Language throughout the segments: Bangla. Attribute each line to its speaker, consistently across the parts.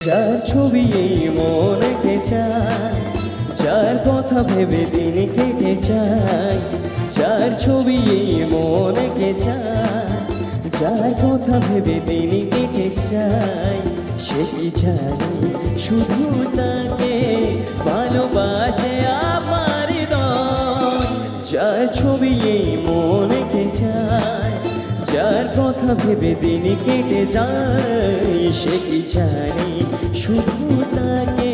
Speaker 1: যার ছবি এই মন কে চায়, যার কথা ভেবে দিন কেটে যায়, যার ছবি এই মন কে চায়, যার কথা ভেবে দিন কেটে যায়, সে কি জানে শুধু তাকে ভালোবাসে আমার হৃদয়। যার ছবি এই মন কে চায়, যার কথা ভেবে দিন কেটে যায়, সে কি জানে শুধু তাকে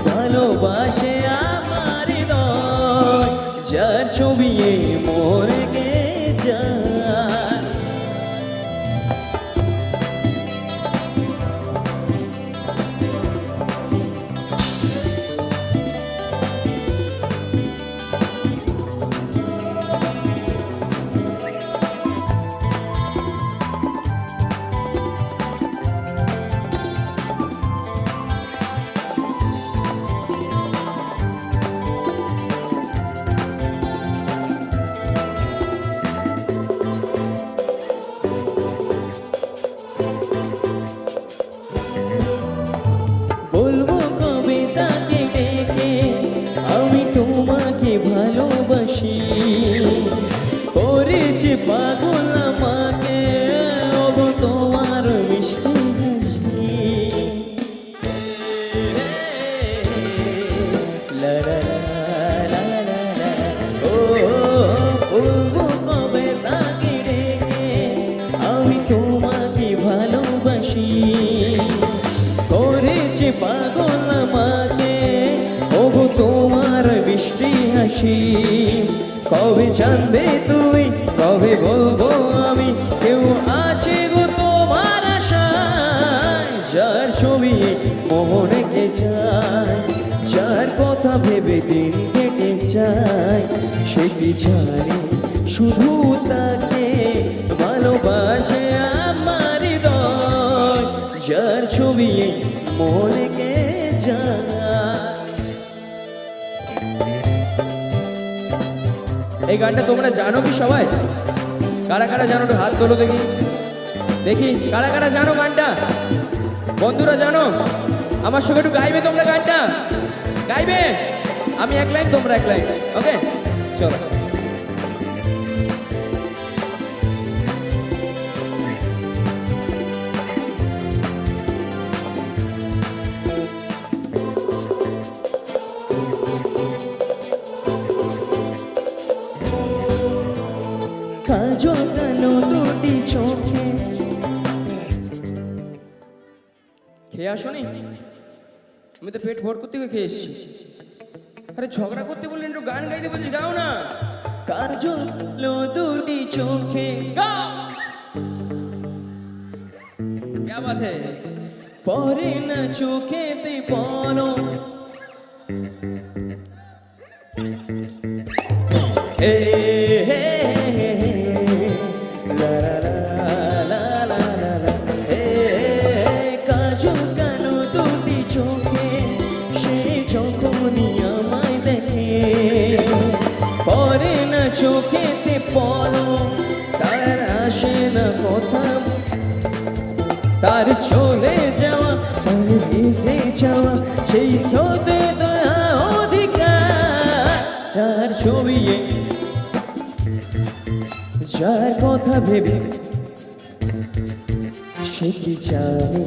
Speaker 1: ভালোবাসে আমার হৃদয়। যার ছবি এই মরে গে যায়। ভালোবাসি করেছে পাগল আমাকে, ওব তোমার মিষ্টি হাসি। লা লা লা লা লা, ও বলবো কবে তাকে ডেকে আমি তোমাকে ভালোবাসি করেছে পাগল আমাকে, ওব তোমার মিষ্টি হাসি। কবে জানবে তুমি, কবে বলবো আমি, কেউ আছে গো তোমার আশায়। যার ছবি মনে কে যায়, যার কথা ভেবে দিন কেটে যায়, সে কি জানে শুধু তাকে ভালোবাসে আমার হৃদয়। যার ছবি মনে কে যায়। এই গানটা তোমরা জানো কি সবাই? কারা কারা জানো একটু হাত তোলো দেখি, দেখি কারা কারা জানো গানটা? বন্ধুরা জানো? আমার সঙ্গে একটু গাইবে তোমরা গানটা? গাইবে? আমি এক লাইন, তোমরা এক লাইন, ওকে? চলো। কাজল কালো দুটি চোখে, খেয়ে আসনি? আমি তো পেট ভর করতে খেয়ে এসছি। আরে ঝগড়া করতে বললেন, একটু গান গাইতে বলছি, গাও না। কাজল কালো দুটি চোখে, গাও। क्या बात है? পরে না চোখেতে পলক, হে হে চোখেতে পলক, তার আসে না কথা, তার চলে যাওয়া, তার হেঁটে যাওয়া, সেই হতে দয়া অধিকার। যার ছবি, যার কথা ভেবে সে কি জানে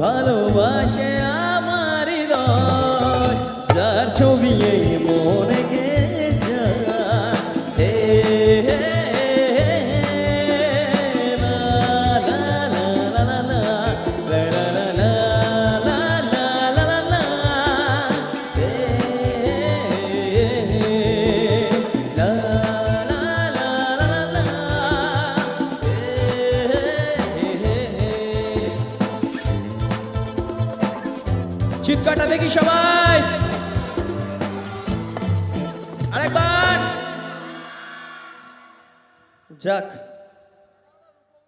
Speaker 1: ভালোবাসে আমার হৃদয়। যার ছবি মনে গে যায়, হে হে লা লা লা লা লা লা লা লা লা লা লা, হে লা লা লা লা লা, চিৎকারটা দেখি সবাই আরেকবার। যাক।